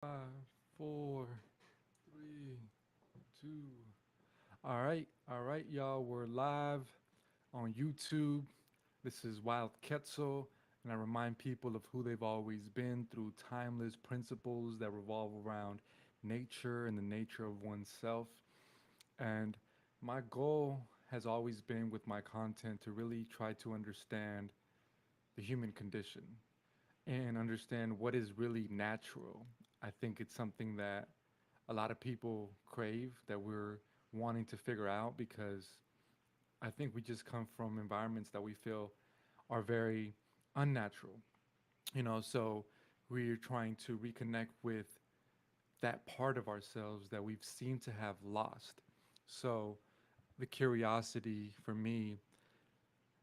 Five, four, three, two. All right, y'all. We're live on YouTube. This is Wild Quetzal, and I remind people of who they've always been through timeless principles that revolve around nature and the nature of oneself. And my goal has always been with my content to really try to understand the human condition and understand what is really natural. I think it's something that a lot of people crave, that we're wanting to figure out because I think we just come from environments that we feel are very unnatural, so we're trying to reconnect with that part of ourselves that we've seemed to have lost. So the curiosity for me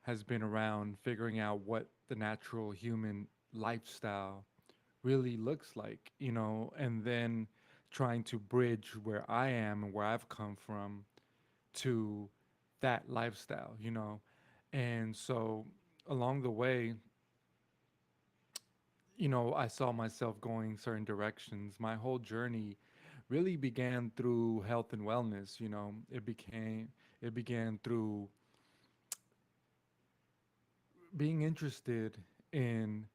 has been around figuring out what the natural human lifestyle really looks like, and then trying to bridge where I am and where I've come from to that lifestyle. And so along the way, I saw myself going certain directions. My whole journey really began through health and wellness. It began through being interested in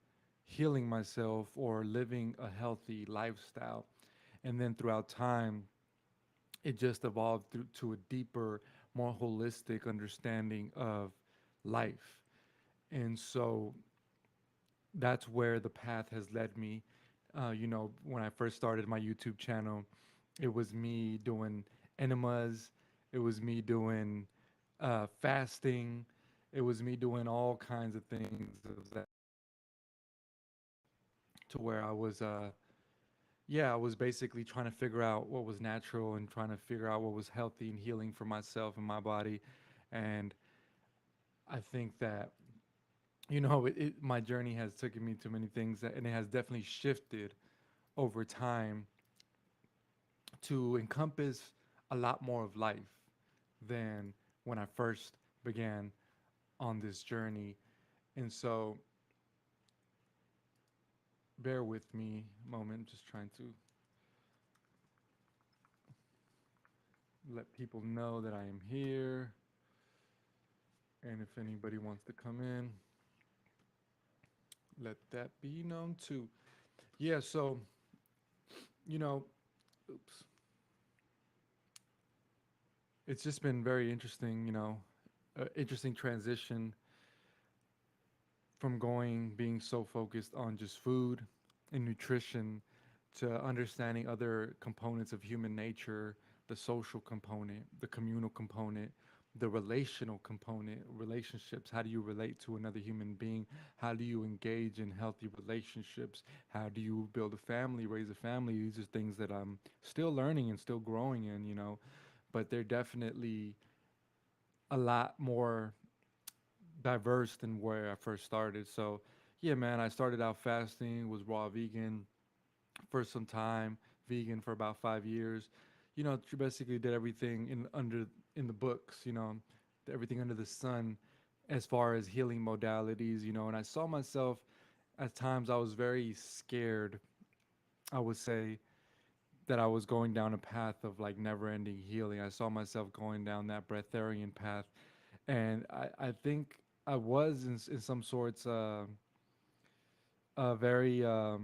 healing myself or living a healthy lifestyle. And then throughout time, it just evolved to a deeper, more holistic understanding of life. And so that's where the path has led me. When I first started my YouTube channel, it was me doing enemas, it was me doing fasting, it was me doing all kinds of things of that to where I was basically trying to figure out what was natural and trying to figure out what was healthy and healing for myself and my body. And I think that my journey has taken me to many things and it has definitely shifted over time to encompass a lot more of life than when I first began on this journey. And so bear with me a moment. I'm just trying to let people know that I am here. And if anybody wants to come in, let that be known too. Yeah, so, you know, oops. It's just been very interesting, interesting transition from being so focused on just food and nutrition to understanding other components of human nature, the social component, the communal component, the relational component, relationships. How do you relate to another human being? How do you engage in healthy relationships? How do you build a family, raise a family? These are things that I'm still learning and still growing in, but they're definitely a lot more diverse than where I first started. So, yeah, man, I started out fasting, was raw vegan for some time, vegan for about 5 years. Basically did everything in the books, everything under the sun as far as healing modalities. And I saw myself at times I was very scared, I would say, that I was going down a path of like never ending healing. I saw myself going down that breatharian path. And I think I was in some sorts very I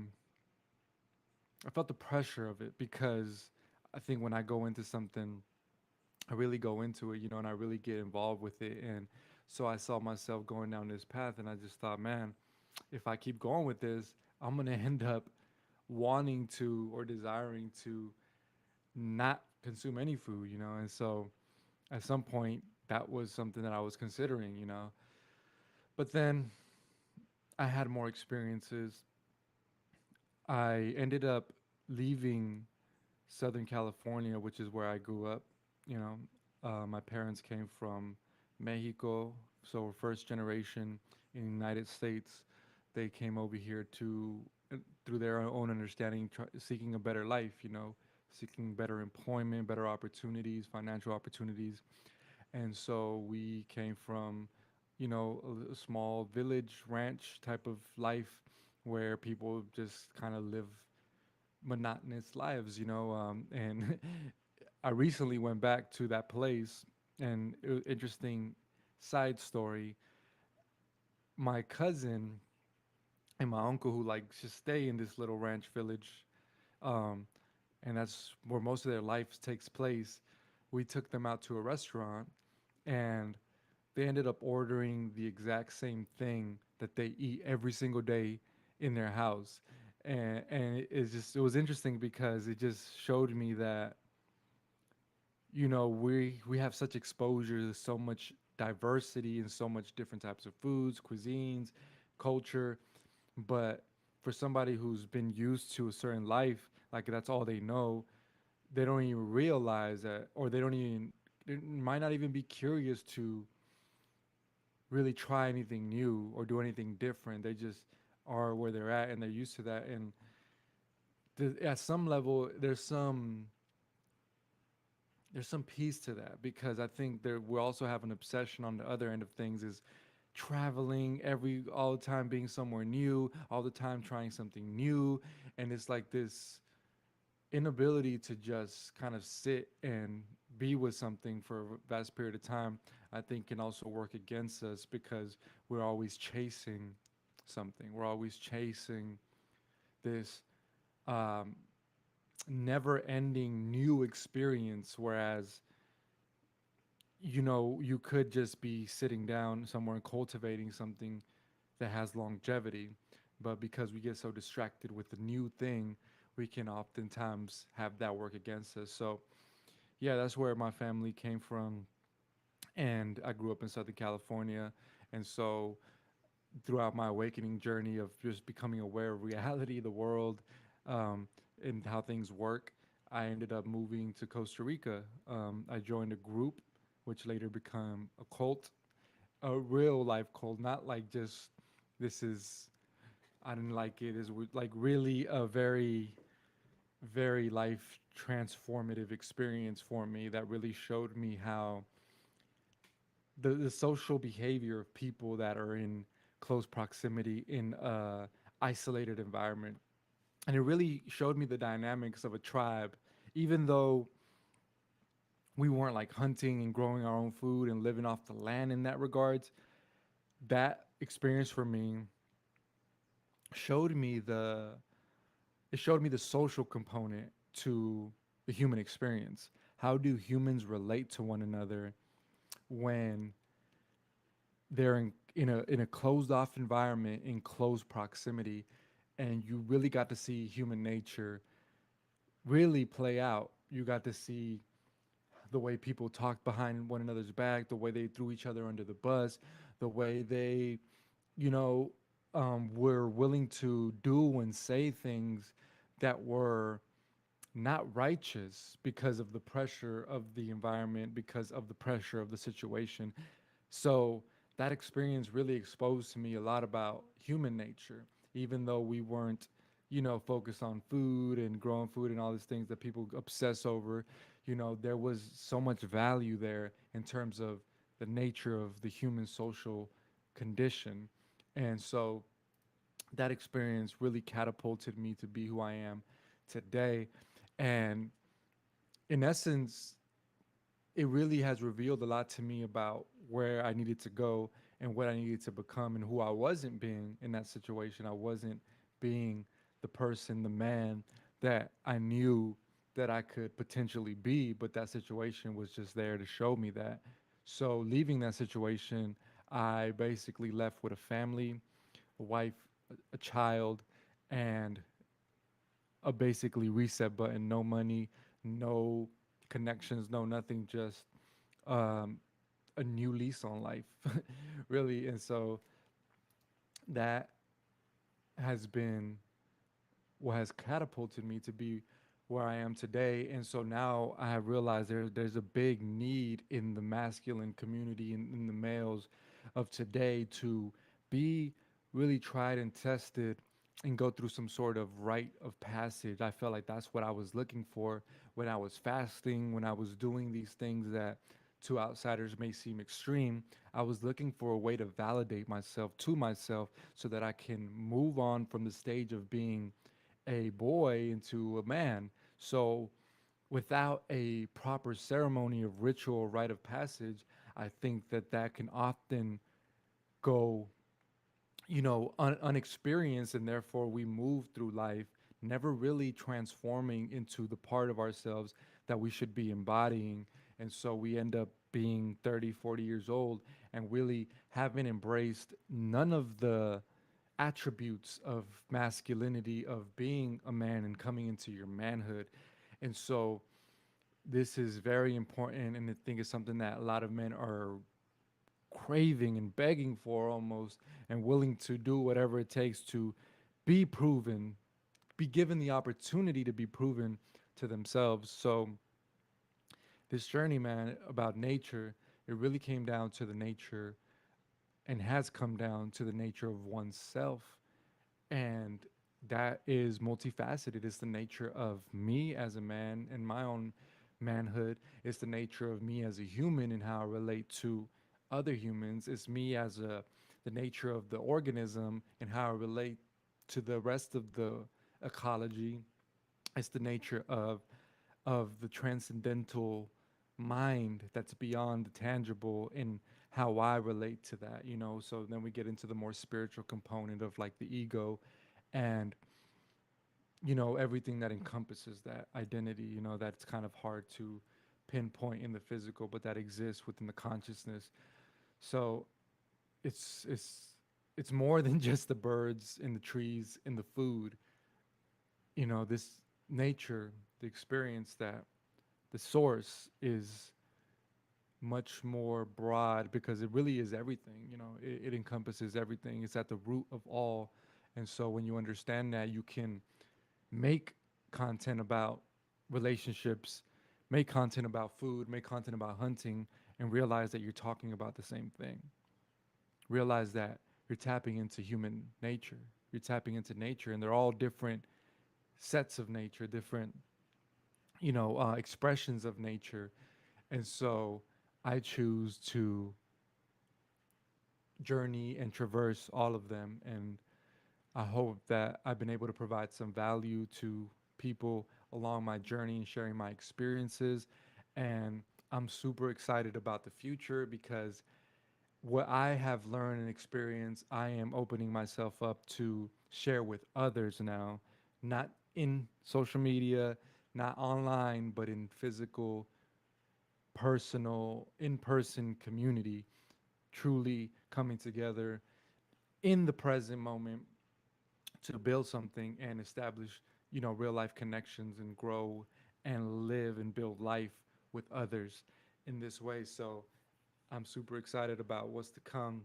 felt the pressure of it because I think when I go into something, I really go into it, and I really get involved with it. And so I saw myself going down this path, and I just thought, man, if I keep going with this, I'm gonna end up wanting to or desiring to not consume any food. And so at some point, that was something that I was considering. But then I had more experiences. I ended up leaving Southern California, which is where I grew up. You know, my parents came from Mexico, so we're first generation in the United States. They came over here through their own understanding, seeking a better life. Seeking better employment, better opportunities, financial opportunities. And so we came from, a small village ranch type of life where people just kind of live monotonous lives, you know. And I recently went back to that place, and interesting side story. My cousin and my uncle, who like just stay in this little ranch village, um, and that's where most of their life takes place. We took them out to a restaurant, and they ended up ordering the exact same thing that they eat every single day in their house. And it was interesting because it just showed me that, you know, we have such exposure to so much diversity and so much different types of foods, cuisines, culture. But for somebody who's been used to a certain life, like that's all they know, they don't even realize that, or they might not even be curious to really try anything new or do anything different. They just are where they're at and they're used to that. And at some level, there's some peace to that, because I think there we also have an obsession on the other end of things, is traveling all the time, being somewhere new, all the time trying something new. And it's like this inability to just kind of sit and be with something for a vast period of time, I think can also work against us, because we're always chasing something. We're always chasing this um, never ending new experience. Whereas, you know, you could just be sitting down somewhere and cultivating something that has longevity. But because we get so distracted with the new thing, we can oftentimes have that work against us. So, yeah, that's where my family came from. And I grew up in Southern California. And so, throughout my awakening journey of just becoming aware of reality, the world, um, and how things work, I ended up moving to Costa Rica. I joined a group, which later became a cult, a real life cult, not like just this is, I didn't like it, is like really a very, very life transformative experience for me that really showed me how the social behavior of people that are in close proximity in a isolated environment. And it really showed me the dynamics of a tribe, even though we weren't like hunting and growing our own food and living off the land in that regards. That experience for me showed me the it showed me the social component to the human experience. How do humans relate to one another when they're in a closed off environment, in close proximity, and you really got to see human nature really play out. You got to see the way people talked behind one another's back, the way they threw each other under the bus, the way they, you know, were willing to do and say things that were not righteous because of the pressure of the environment, because of the pressure of the situation. So that experience really exposed to me a lot about human nature, even though we weren't, you know, focused on food and growing food and all these things that people obsess over. You know, there was so much value there in terms of the nature of the human social condition. And so that experience really catapulted me to be who I am today. And in essence, it really has revealed a lot to me about where I needed to go and what I needed to become and who I wasn't being in that situation. I wasn't being the person, the man that I knew that I could potentially be, but that situation was just there to show me that. So, leaving that situation, I basically left with a family, a wife, a child, and a basically reset button. No money, no connections, no nothing, just um, a new lease on life, really. And so that has been what has catapulted me to be where I am today. And so now I have realized there's a big need in the masculine community, in the males of today, to be really tried and tested and go through some sort of rite of passage. I felt like that's what I was looking for when I was fasting, when I was doing these things that to outsiders may seem extreme. I was looking for a way to validate myself to myself so that I can move on from the stage of being a boy into a man. So without a proper ceremony of ritual rite of passage, I think that that can often go, unexperienced, and therefore we move through life never really transforming into the part of ourselves that we should be embodying. And so we end up being 30, 40 years old and really haven't embraced none of the attributes of masculinity, of being a man and coming into your manhood. And so this is very important, and I think it's something that a lot of men are craving and begging for almost, and willing to do whatever it takes to be proven, be given the opportunity to be proven to themselves. So this journey, man, about nature, it really came down to the nature, and has come down to the nature of oneself. And that is multifaceted. It's the nature of me as a man and my own manhood. It's the nature of me as a human and how I relate to other humans. It's me as a the nature of the organism and how I relate to the rest of the ecology. It's the nature of the transcendental mind that's beyond the tangible, and how I relate to that, So then we get into the more spiritual component of like the ego, and everything that encompasses that identity, that's kind of hard to pinpoint in the physical, but that exists within the consciousness. So it's it's more than just the birds and the trees and the food. This nature, the experience, that the source is much more broad, because it really is everything. It encompasses everything. It's at the root of all. And so when you understand that, you can make content about relationships, make content about food, make content about hunting, and realize that you're talking about the same thing. Realize that you're tapping into human nature. You're tapping into nature, and they're all different sets of nature, different, expressions of nature. And so I choose to journey and traverse all of them. And I hope that I've been able to provide some value to people along my journey and sharing my experiences. And I'm super excited about the future, because what I have learned and experienced, I am opening myself up to share with others now, not in social media, not online, but in physical, personal, in person community, truly coming together in the present moment to build something and establish, real life connections, and grow and live and build life with others in this way. So I'm super excited about what's to come.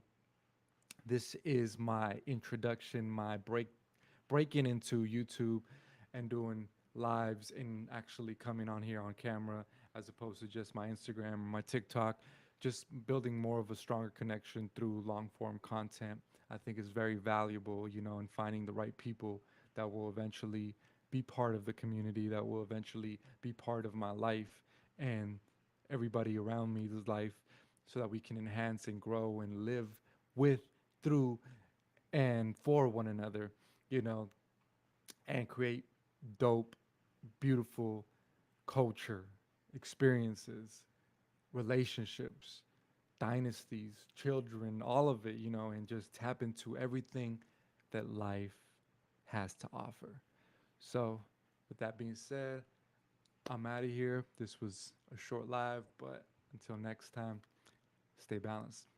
This is my introduction, my breaking into YouTube and doing lives, and actually coming on here on camera, as opposed to just my Instagram or my TikTok. Just building more of a stronger connection through long form content, I think is very valuable, and finding the right people that will eventually be part of the community, that will eventually be part of my life and everybody around me's life, so that we can enhance and grow and live with, through, and for one another, you know, and create dope, beautiful culture, experiences, relationships, dynasties, children, all of it, and just tap into everything that life has to offer. So, with that being said, I'm out of here. This was a short live, but until next time, stay balanced.